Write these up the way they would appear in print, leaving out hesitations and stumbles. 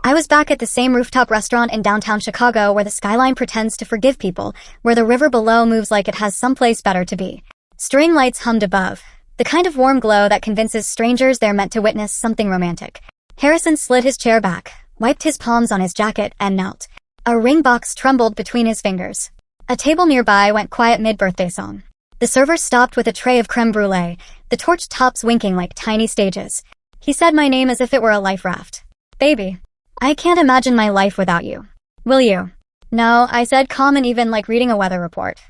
I was back at the same rooftop restaurant in downtown Chicago where the skyline pretends to forgive people, where the river below moves like it has someplace better to be. String lights hummed above, the kind of warm glow that convinces strangers they're meant to witness something romantic. Harrison slid his chair back, wiped his palms on his jacket, and knelt. A ring box trembled between his fingers. A table nearby went quiet mid-birthday song. The server stopped with a tray of creme brulee, the torch tops winking like tiny stages. He said my name as if it were a life raft. Baby, I can't imagine my life without you. Will you? No, I said, calm and even like reading a weather report.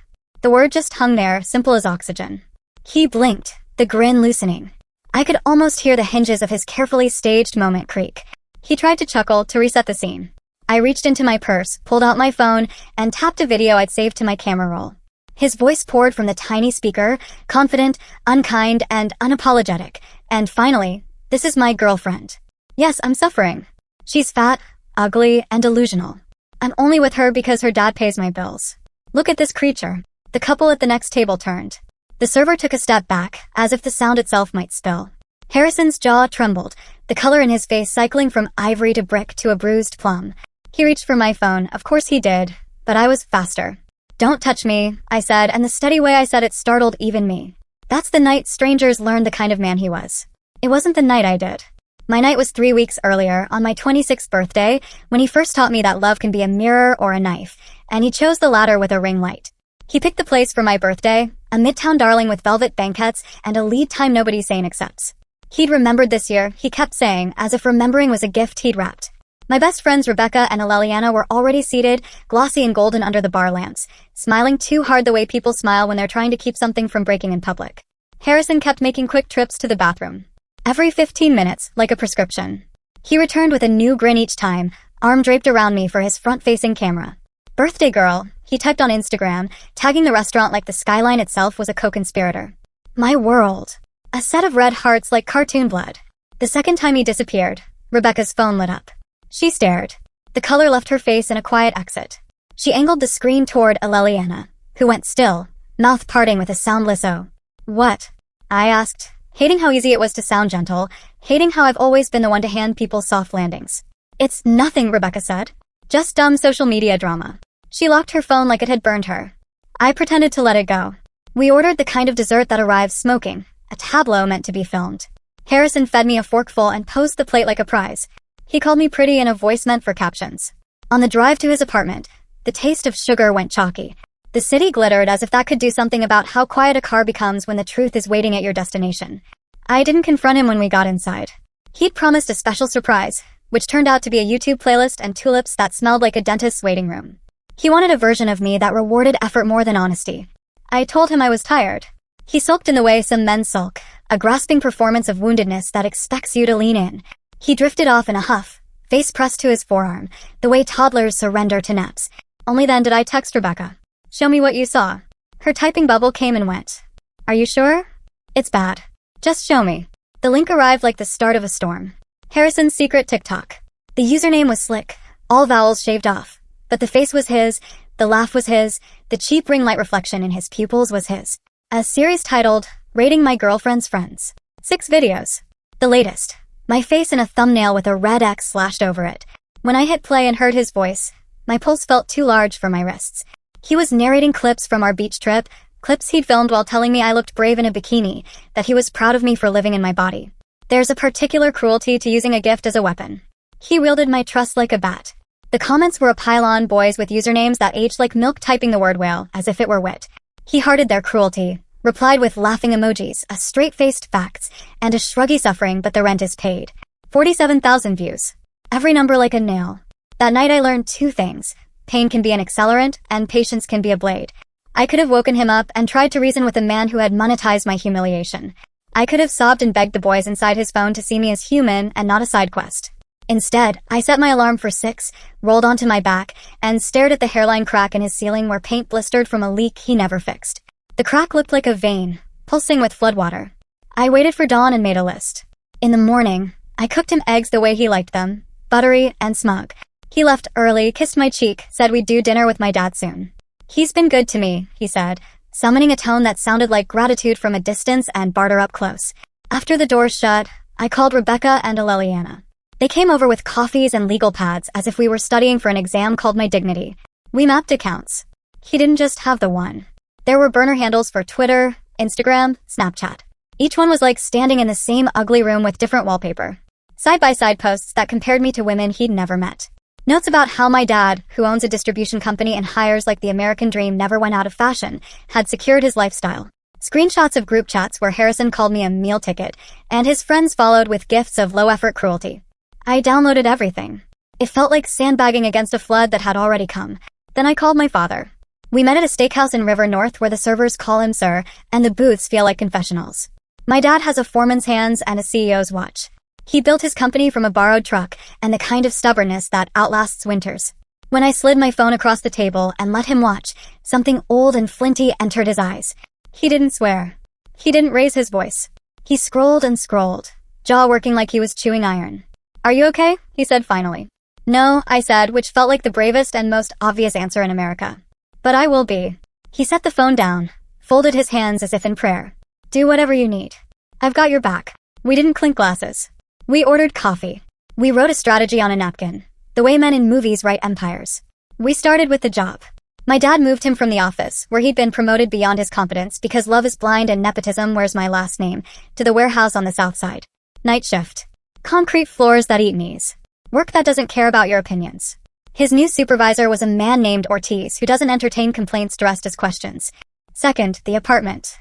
The word just hung there, simple as oxygen. He blinked, the grin loosening. I could almost hear the hinges of his carefully staged moment creak. He tried to chuckle to reset the scene. I reached into my purse, pulled out my phone, and tapped a video I'd saved to my camera roll. His voice poured from the tiny speaker, confident, unkind, and unapologetic. And finally, this is my girlfriend. Yes, I'm suffering. She's fat, ugly, and delusional. I'm only with her because her dad pays my bills. Look at this creature. The couple at the next table turned. The server took a step back, as if the sound itself might spill. Harrison's jaw trembled, the color in his face cycling from ivory to brick to a bruised plum. He reached for my phone, of course he did, but I was faster. Don't touch me, I said, and the steady way I said it startled even me. That's the night strangers learned the kind of man he was. It wasn't the night I did. My night was 3 weeks earlier, on my 26th birthday, when he first taught me that love can be a mirror or a knife, and he chose the latter with a ring light. He picked the place for my birthday, a midtown darling with velvet banquettes and a lead time nobody sane accepts. He'd remembered this year, he kept saying, as if remembering was a gift he'd wrapped. My best friends Rebecca and Aleliana were already seated, glossy and golden under the bar lamps, smiling too hard the way people smile when they're trying to keep something from breaking in public. Harrison kept making quick trips to the bathroom. Every 15 minutes, like a prescription. He returned with a new grin each time, arm draped around me for his front-facing camera. Birthday girl, he typed on Instagram, tagging the restaurant like the skyline itself was a co-conspirator. My world. A set of red hearts like cartoon blood. The second time he disappeared, Rebecca's phone lit up. She stared. The color left her face in a quiet exit. She angled the screen toward Aleliana, who went still, mouth parting with a soundless O. What? I asked, hating how easy it was to sound gentle, hating how I've always been the one to hand people soft landings. It's nothing, Rebecca said. Just dumb social media drama. She locked her phone like it had burned her. I pretended to let it go. We ordered the kind of dessert that arrives smoking, a tableau meant to be filmed. Harrison fed me a forkful and posed the plate like a prize. He called me pretty in a voice meant for captions. On the drive to his apartment, the taste of sugar went chalky. The city glittered as if that could do something about how quiet a car becomes when the truth is waiting at your destination. I didn't confront him when we got inside. He'd promised a special surprise, which turned out to be a YouTube playlist and tulips that smelled like a dentist's waiting room. He wanted a version of me that rewarded effort more than honesty. I told him I was tired. He sulked in the way some men sulk, a grasping performance of woundedness that expects you to lean in. He drifted off in a huff, face pressed to his forearm, the way toddlers surrender to naps. Only then did I text Rebecca. Show me what you saw. Her typing bubble came and went. Are you sure? It's bad. Just show me. The link arrived like the start of a storm. Harrison's secret TikTok. The username was slick, all vowels shaved off. But the face was his, the laugh was his, the cheap ring light reflection in his pupils was his. A series titled, Rating My Girlfriend's Friends. 6 videos. The latest. My face in a thumbnail with a red X slashed over it. When I hit play and heard his voice, my pulse felt too large for my wrists. He was narrating clips from our beach trip, clips he'd filmed while telling me I looked brave in a bikini, that he was proud of me for living in my body. There's a particular cruelty to using a gift as a weapon. He wielded my trust like a bat. The comments were a pile-on boys with usernames that aged like milk typing the word whale, as if it were wit. He hearted their cruelty, replied with laughing emojis, a straight-faced facts, and a shruggy suffering but the rent is paid. 47,000 views. Every number like a nail. That night I learned 2 things. Pain can be an accelerant, and patience can be a blade. I could have woken him up and tried to reason with a man who had monetized my humiliation. I could have sobbed and begged the boys inside his phone to see me as human and not a side quest. Instead, I set my alarm for 6, rolled onto my back, and stared at the hairline crack in his ceiling where paint blistered from a leak he never fixed. The crack looked like a vein, pulsing with floodwater. I waited for dawn and made a list. In the morning, I cooked him eggs the way he liked them, buttery and smug. He left early, kissed my cheek, said we'd do dinner with my dad soon. He's been good to me, he said, summoning a tone that sounded like gratitude from a distance and barter up close. After the doors shut, I called Rebecca and Aleliana. They came over with coffees and legal pads as if we were studying for an exam called My Dignity. We mapped accounts. He didn't just have the one. There were burner handles for Twitter, Instagram, Snapchat. Each one was like standing in the same ugly room with different wallpaper. Side-by-side posts that compared me to women he'd never met. Notes about how my dad, who owns a distribution company and hires like the American dream never went out of fashion, had secured his lifestyle. Screenshots of group chats where Harrison called me a meal ticket, and his friends followed with gifts of low-effort cruelty. I downloaded everything. It felt like sandbagging against a flood that had already come. Then I called my father. We met at a steakhouse in River North where the servers call him sir, and the booths feel like confessionals. My dad has a foreman's hands and a CEO's watch. He built his company from a borrowed truck and the kind of stubbornness that outlasts winters. When I slid my phone across the table and let him watch, something old and flinty entered his eyes. He didn't swear. He didn't raise his voice. He scrolled and scrolled, jaw working like he was chewing iron. "Are you okay?" he said finally. "No," I said, which felt like the bravest and most obvious answer in America. "But I will be." He set the phone down, folded his hands as if in prayer. "Do whatever you need. I've got your back." We didn't clink glasses. We ordered coffee. We wrote a strategy on a napkin, the way men in movies write empires. We started with the job. My dad moved him from the office, where he'd been promoted beyond his competence because love is blind and nepotism wears my last name, to the warehouse on the south side. Night shift. Concrete floors that eat knees. Work that doesn't care about your opinions. His new supervisor was a man named Ortiz who doesn't entertain complaints dressed as questions. Second, the apartment.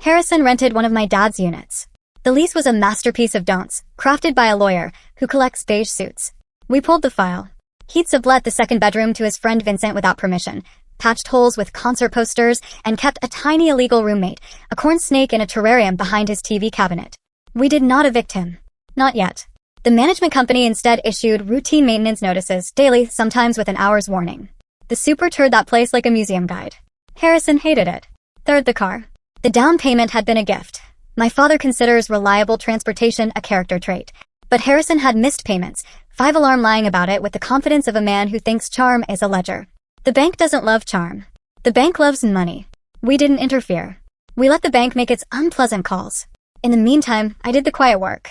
Harrison rented one of my dad's units. The lease was a masterpiece of don'ts, crafted by a lawyer who collects beige suits. We pulled the file. He'd sublet the second bedroom to his friend Vincent without permission, patched holes with concert posters, and kept a tiny illegal roommate, a corn snake in a terrarium behind his TV cabinet. We did not evict him. Not yet. The management company instead issued routine maintenance notices daily, sometimes with an hour's warning. The super toured that place like a museum guide. Harrison hated it. Third, the car. The down payment had been a gift. My father considers reliable transportation a character trait. But Harrison had missed payments, 5-alarm lying about it with the confidence of a man who thinks charm is a ledger. The bank doesn't love charm. The bank loves money. We didn't interfere. We let the bank make its unpleasant calls. In the meantime, I did the quiet work.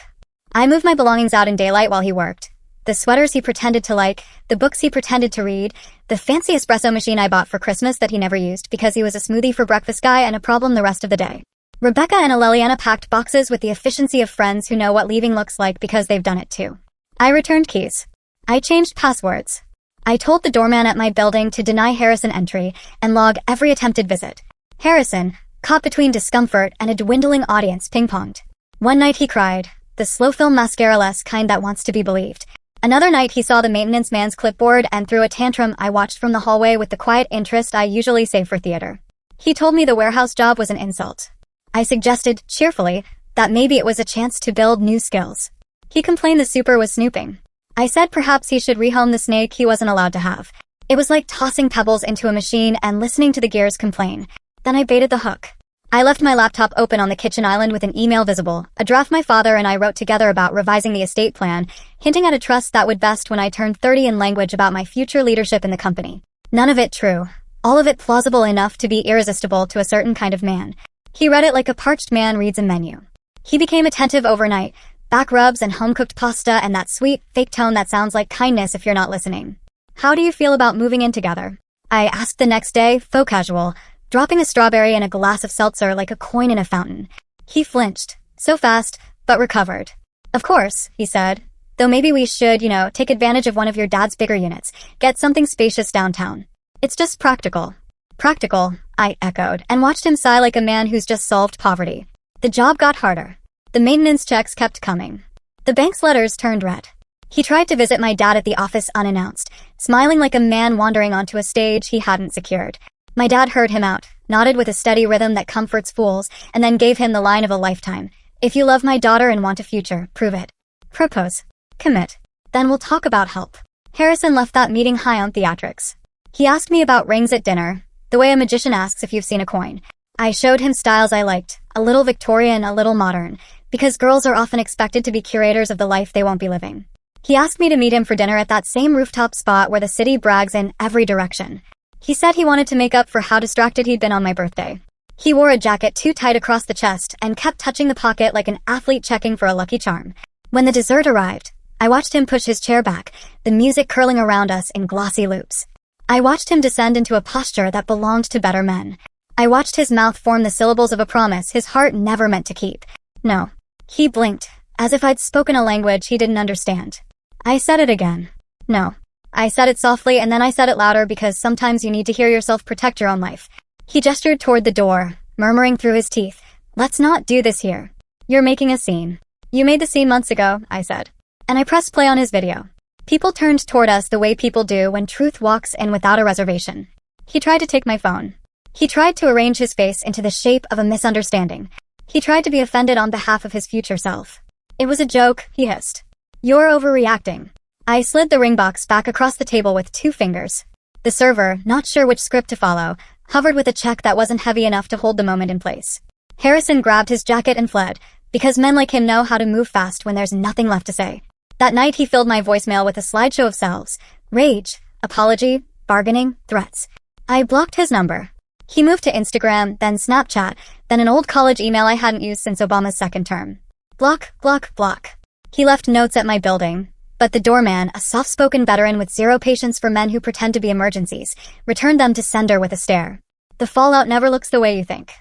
I moved my belongings out in daylight while he worked. The sweaters he pretended to like, the books he pretended to read, the fancy espresso machine I bought for Christmas that he never used because he was a smoothie for breakfast guy and a problem the rest of the day. Rebecca and Aleliana packed boxes with the efficiency of friends who know what leaving looks like because they've done it too. I returned keys. I changed passwords. I told the doorman at my building to deny Harrison entry and log every attempted visit. Harrison, caught between discomfort and a dwindling audience, ping-ponged. One night he cried, the slow film mascara-less kind that wants to be believed. Another night he saw the maintenance man's clipboard and threw a tantrum I watched from the hallway with the quiet interest I usually save for theater. He told me the warehouse job was an insult. I suggested, cheerfully, that maybe it was a chance to build new skills. He complained the super was snooping. I said perhaps he should rehome the snake he wasn't allowed to have. It was like tossing pebbles into a machine and listening to the gears complain. Then I baited the hook. I left my laptop open on the kitchen island with an email visible, a draft my father and I wrote together about revising the estate plan, hinting at a trust that would vest when I turned 30 in language about my future leadership in the company. None of it true. All of it plausible enough to be irresistible to a certain kind of man. He read it like a parched man reads a menu. He became attentive overnight, back rubs and home-cooked pasta and that sweet, fake tone that sounds like kindness if you're not listening. "How do you feel about moving in together?" I asked the next day, faux casual, dropping a strawberry in a glass of seltzer like a coin in a fountain. He flinched, so fast, but recovered. "Of course," he said, "though maybe we should, take advantage of one of your dad's bigger units, get something spacious downtown. It's just practical." "Practical," I echoed, and watched him sigh like a man who's just solved poverty. The job got harder. The maintenance checks kept coming. The bank's letters turned red. He tried to visit my dad at the office unannounced, smiling like a man wandering onto a stage he hadn't secured. My dad heard him out, nodded with a steady rhythm that comforts fools, and then gave him the line of a lifetime. "If you love my daughter and want a future, prove it. Propose. Commit. Then we'll talk about help." Harrison left that meeting high on theatrics. He asked me about rings at dinner, the way a magician asks if you've seen a coin. I showed him styles I liked, a little Victorian, a little modern, because girls are often expected to be curators of the life they won't be living. He asked me to meet him for dinner at that same rooftop spot where the city brags in every direction. He said he wanted to make up for how distracted he'd been on my birthday. He wore a jacket too tight across the chest and kept touching the pocket like an athlete checking for a lucky charm. When the dessert arrived, I watched him push his chair back, the music curling around us in glossy loops. I watched him descend into a posture that belonged to better men. I watched his mouth form the syllables of a promise his heart never meant to keep. No. He blinked, as if I'd spoken a language he didn't understand. I said it again. No. I said it softly and then I said it louder because sometimes you need to hear yourself protect your own life. He gestured toward the door, murmuring through his teeth, "Let's not do this here. You're making a scene." "You made the scene months ago," I said. And I pressed play on his video. People turned toward us the way people do when truth walks in without a reservation. He tried to take my phone. He tried to arrange his face into the shape of a misunderstanding. He tried to be offended on behalf of his future self. "It was a joke," he hissed. "You're overreacting." I slid the ring box back across the table with 2 fingers. The server, not sure which script to follow, hovered with a check that wasn't heavy enough to hold the moment in place. Harrison grabbed his jacket and fled, because men like him know how to move fast when there's nothing left to say. That night he filled my voicemail with a slideshow of selves, rage, apology, bargaining, threats. I blocked his number. He moved to Instagram, then Snapchat, then an old college email I hadn't used since Obama's second term. Block, block, block. He left notes at my building, but the doorman, a soft-spoken veteran with zero patience for men who pretend to be emergencies, returned them to sender with a stare. The fallout never looks the way you think.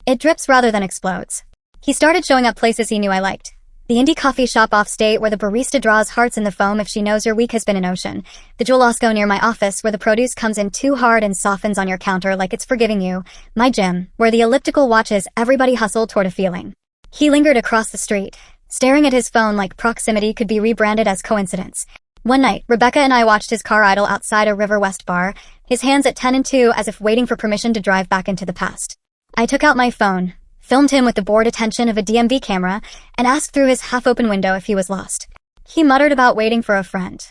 It drips rather than explodes. He started showing up places he knew I liked. The indie coffee shop off-state where the barista draws hearts in the foam if she knows your week has been an ocean. The Jewel Osco near my office where the produce comes in too hard and softens on your counter like it's forgiving you. My gym, where the elliptical watches everybody hustle toward a feeling. He lingered across the street, staring at his phone like proximity could be rebranded as coincidence. One night, Rebecca and I watched his car idle outside a River West bar, his hands at 10 and 2 as if waiting for permission to drive back into the past. I took out my phone, filmed him with the bored attention of a DMV camera, and asked through his half-open window if he was lost. He muttered about waiting for a friend.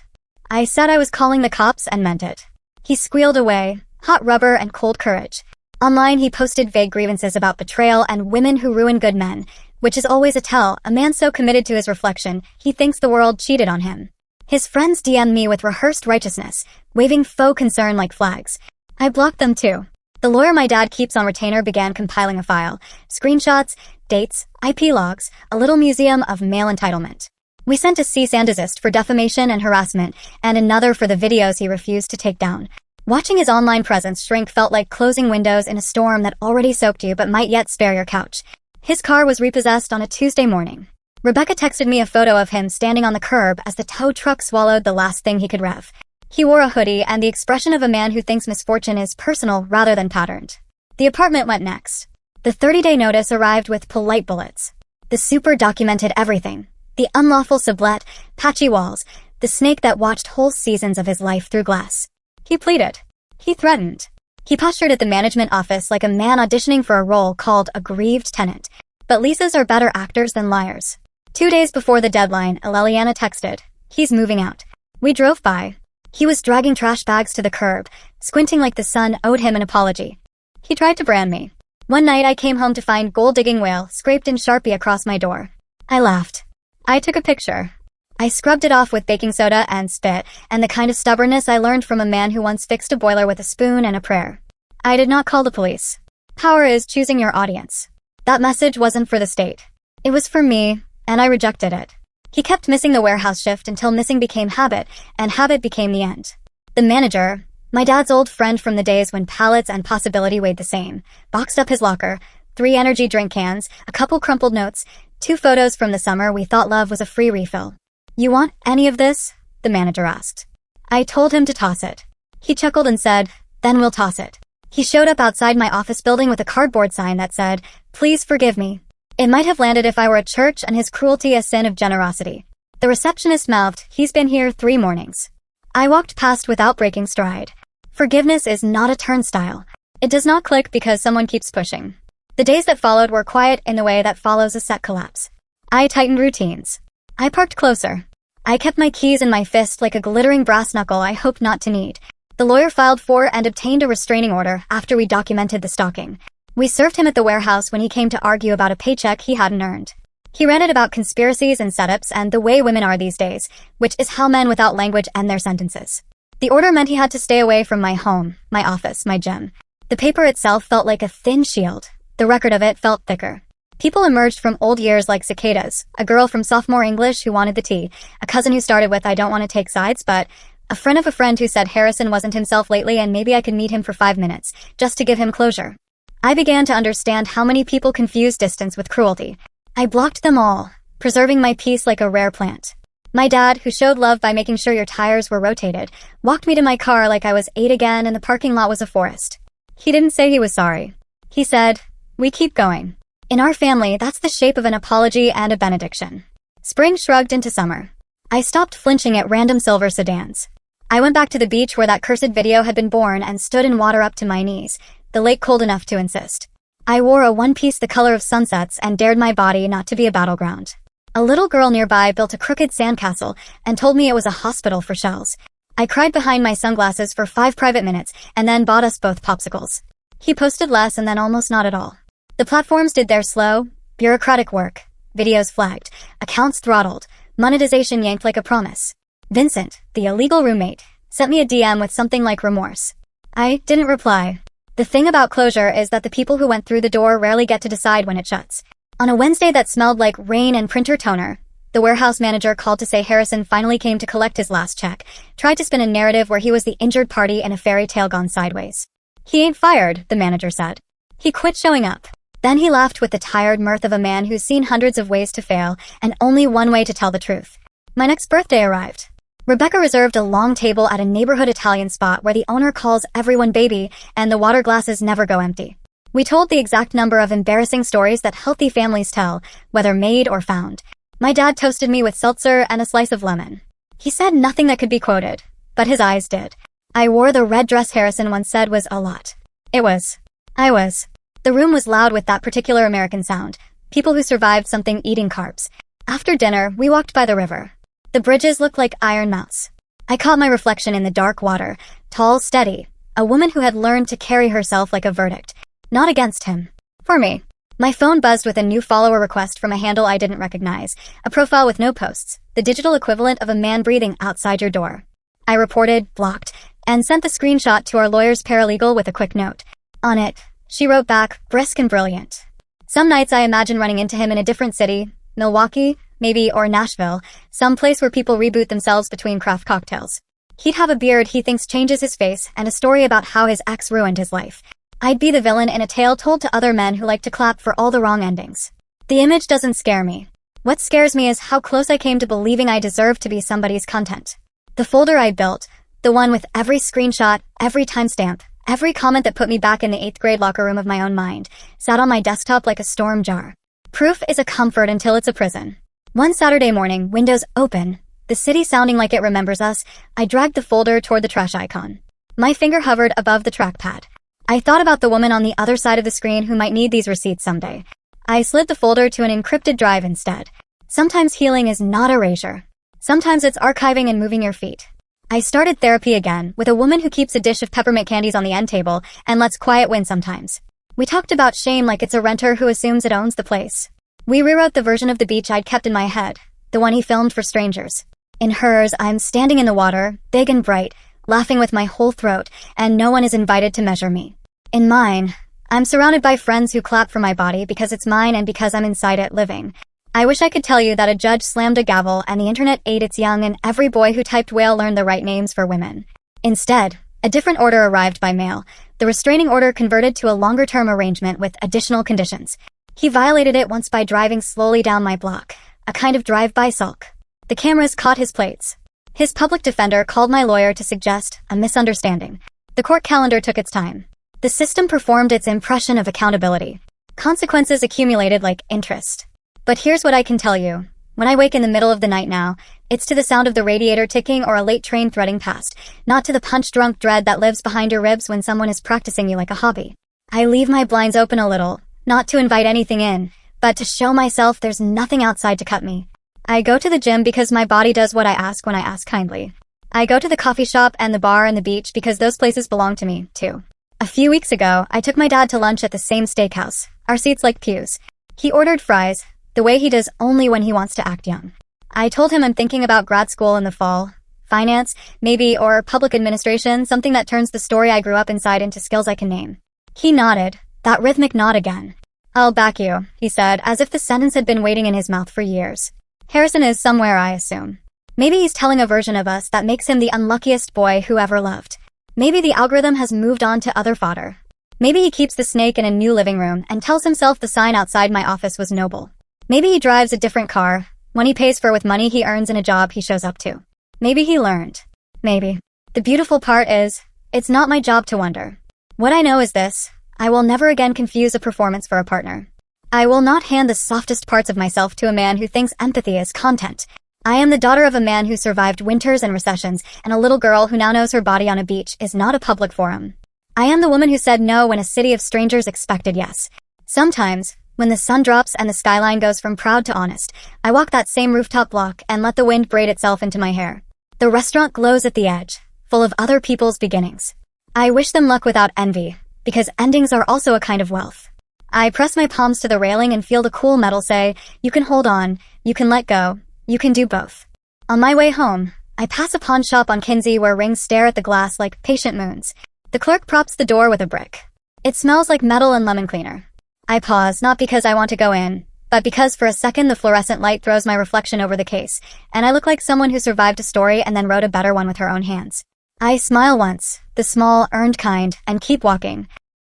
I said I was calling the cops and meant it. He squealed away, hot rubber and cold courage. Online he posted vague grievances about betrayal and women who ruin good men, which is always a tell, a man so committed to his reflection, he thinks the world cheated on him. His friends DM me with rehearsed righteousness, waving faux concern like flags. I blocked them too. The lawyer my dad keeps on retainer began compiling a file. Screenshots, dates, IP logs, a little museum of male entitlement. We sent a cease and desist for defamation and harassment, and another for the videos he refused to take down. Watching his online presence shrink felt like closing windows in a storm that already soaked you but might yet spare your couch. His car was repossessed on a Tuesday morning. Rebecca texted me a photo of him standing on the curb as the tow truck swallowed the last thing he could rev. He wore a hoodie and the expression of a man who thinks misfortune is personal rather than patterned. The apartment went next. The 30-day notice arrived with polite bullets. The super documented everything. The unlawful sublet, patchy walls, the snake that watched whole seasons of his life through glass. He pleaded. He threatened. He postured at the management office like a man auditioning for a role called a grieved tenant. But leases are better actors than liars. 2 days before the deadline, Leliana texted, "He's moving out." We drove by. He was dragging trash bags to the curb, squinting like the sun owed him an apology. He tried to brand me. One night I came home to find gold-digging whale scraped in Sharpie across my door. I laughed. I took a picture. I scrubbed it off with baking soda and spit, and the kind of stubbornness I learned from a man who once fixed a boiler with a spoon and a prayer. I did not call the police. Power is choosing your audience. That message wasn't for the state. It was for me, and I rejected it. He kept missing the warehouse shift until missing became habit, and habit became the end. The manager, my dad's old friend from the days when pallets and possibility weighed the same, boxed up his locker, 3 energy drink cans, a couple crumpled notes, 2 photos from the summer we thought love was a free refill. "You want any of this?" the manager asked. I told him to toss it. He chuckled and said, "Then we'll toss it." He showed up outside my office building with a cardboard sign that said, "Please forgive me." It might have landed if I were a church and his cruelty a sin of generosity. The receptionist mouthed, "He's been here 3 mornings." I walked past without breaking stride. Forgiveness is not a turnstile. It does not click because someone keeps pushing. The days that followed were quiet in the way that follows a set collapse. I tightened routines. I parked closer. I kept my keys in my fist like a glittering brass knuckle I hoped not to need. The lawyer filed for and obtained a restraining order after we documented the stalking. We served him at the warehouse when he came to argue about a paycheck he hadn't earned. He ranted about conspiracies and setups and the way women are these days, which is how men without language end their sentences. The order meant he had to stay away from my home, my office, my gym. The paper itself felt like a thin shield. The record of it felt thicker. People emerged from old years like cicadas, a girl from sophomore English who wanted the tea, a cousin who started with I don't want to take sides, but a friend of a friend who said Harrison wasn't himself lately and maybe I could meet him for 5 minutes, just to give him closure. I began to understand how many people confuse distance with cruelty. I blocked them all, preserving my peace like a rare plant. My dad, who showed love by making sure your tires were rotated, walked me to my car like I was 8 again and the parking lot was a forest. He didn't say he was sorry. He said, "We keep going." In our family, that's the shape of an apology and a benediction. Spring shrugged into summer. I stopped flinching at random silver sedans. I went back to the beach where that cursed video had been born and stood in water up to my knees, the lake cold enough to insist. I wore a one-piece the color of sunsets and dared my body not to be a battleground. A little girl nearby built a crooked sandcastle and told me it was a hospital for shells. I cried behind my sunglasses for 5 private minutes and then bought us both popsicles. He posted less and then almost not at all. The platforms did their slow, bureaucratic work. Videos flagged, accounts throttled, monetization yanked like a promise. Vincent, the illegal roommate, sent me a DM with something like remorse. I didn't reply. The thing about closure is that the people who went through the door rarely get to decide when it shuts. On a Wednesday that smelled like rain and printer toner, the warehouse manager called to say Harrison finally came to collect his last check, tried to spin a narrative where he was the injured party in a fairy tale gone sideways. He ain't fired, the manager said. He quit showing up. Then he laughed with the tired mirth of a man who's seen hundreds of ways to fail and only one way to tell the truth. My next birthday arrived. Rebecca reserved a long table at a neighborhood Italian spot where the owner calls everyone baby and the water glasses never go empty. We told the exact number of embarrassing stories that healthy families tell, whether made or found. My dad toasted me with seltzer and a slice of lemon. He said nothing that could be quoted, but his eyes did. I wore the red dress Harrison once said was a lot. It was. I was. The room was loud with that particular American sound, people who survived something eating carbs. After dinner, we walked by the river. The bridges looked like iron mounts. I caught my reflection in the dark water, tall, steady, a woman who had learned to carry herself like a verdict. Not against him. For me. My phone buzzed with a new follower request from a handle I didn't recognize, a profile with no posts, the digital equivalent of a man breathing outside your door. I reported, blocked, and sent the screenshot to our lawyer's paralegal with a quick note. On it, she wrote back, brisk and brilliant. Some nights I imagine running into him in a different city, Milwaukee, maybe, or Nashville, some place where people reboot themselves between craft cocktails. He'd have a beard he thinks changes his face and a story about how his ex ruined his life. I'd be the villain in a tale told to other men who like to clap for all the wrong endings. The image doesn't scare me. What scares me is how close I came to believing I deserved to be somebody's content. The folder I built, the one with every screenshot, every timestamp, every comment that put me back in the 8th grade locker room of my own mind, sat on my desktop like a storm jar. Proof is a comfort until it's a prison. One Saturday morning, windows open, the city sounding like it remembers us, I dragged the folder toward the trash icon. My finger hovered above the trackpad. I thought about the woman on the other side of the screen who might need these receipts someday. I slid the folder to an encrypted drive instead. Sometimes healing is not erasure. Sometimes it's archiving and moving your feet. I started therapy again with a woman who keeps a dish of peppermint candies on the end table and lets quiet win sometimes. We talked about shame like it's a renter who assumes it owns the place. We rewrote the version of the beach I'd kept in my head, the one he filmed for strangers. In hers, I'm standing in the water, big and bright, laughing with my whole throat, and no one is invited to measure me. In mine, I'm surrounded by friends who clap for my body because it's mine and because I'm inside it living. I wish I could tell you that a judge slammed a gavel and the internet ate its young and every boy who typed whale learned the right names for women. Instead, a different order arrived by mail. The restraining order converted to a longer-term arrangement with additional conditions. He violated it once by driving slowly down my block, a kind of drive-by sulk. The cameras caught his plates. His public defender called my lawyer to suggest a misunderstanding. The court calendar took its time. The system performed its impression of accountability. Consequences accumulated like interest. But here's what I can tell you. When I wake in the middle of the night now, it's to the sound of the radiator ticking or a late train threading past, not to the punch-drunk dread that lives behind your ribs when someone is practicing you like a hobby. I leave my blinds open a little, not to invite anything in, but to show myself there's nothing outside to cut me. I go to the gym because my body does what I ask when I ask kindly. I go to the coffee shop and the bar and the beach because those places belong to me, too. A few weeks ago, I took my dad to lunch at the same steakhouse, our seats like pews. He ordered fries, the way he does only when he wants to act young. I told him I'm thinking about grad school in the fall. Finance, maybe, or public administration, something that turns the story I grew up inside into skills I can name. He nodded, that rhythmic nod again. I'll back you, he said, as if the sentence had been waiting in his mouth for years. Harrison is somewhere, I assume. Maybe he's telling a version of us that makes him the unluckiest boy who ever loved. Maybe the algorithm has moved on to other fodder. Maybe he keeps the snake in a new living room and tells himself the sign outside my office was noble. Maybe he drives a different car, one he pays for with money he earns in a job he shows up to. Maybe he learned. Maybe. The beautiful part is, it's not my job to wonder. What I know is this: I will never again confuse a performance for a partner. I will not hand the softest parts of myself to a man who thinks empathy is content. I am the daughter of a man who survived winters and recessions, and a little girl who now knows her body on a beach is not a public forum. I am the woman who said no when a city of strangers expected yes. Sometimes, when the sun drops and the skyline goes from proud to honest, I walk that same rooftop block and let the wind braid itself into my hair. The restaurant glows at the edge, full of other people's beginnings. I wish them luck without envy, because endings are also a kind of wealth. I press my palms to the railing and feel the cool metal say, you can hold on, you can let go, you can do both. On my way home, I pass a pawn shop on Kinsey where rings stare at the glass like patient moons. The clerk props the door with a brick. It smells like metal and lemon cleaner. I pause, not because I want to go in, but because for a second the fluorescent light throws my reflection over the case, and I look like someone who survived a story and then wrote a better one with her own hands. I smile once, the small, earned kind, and keep walking,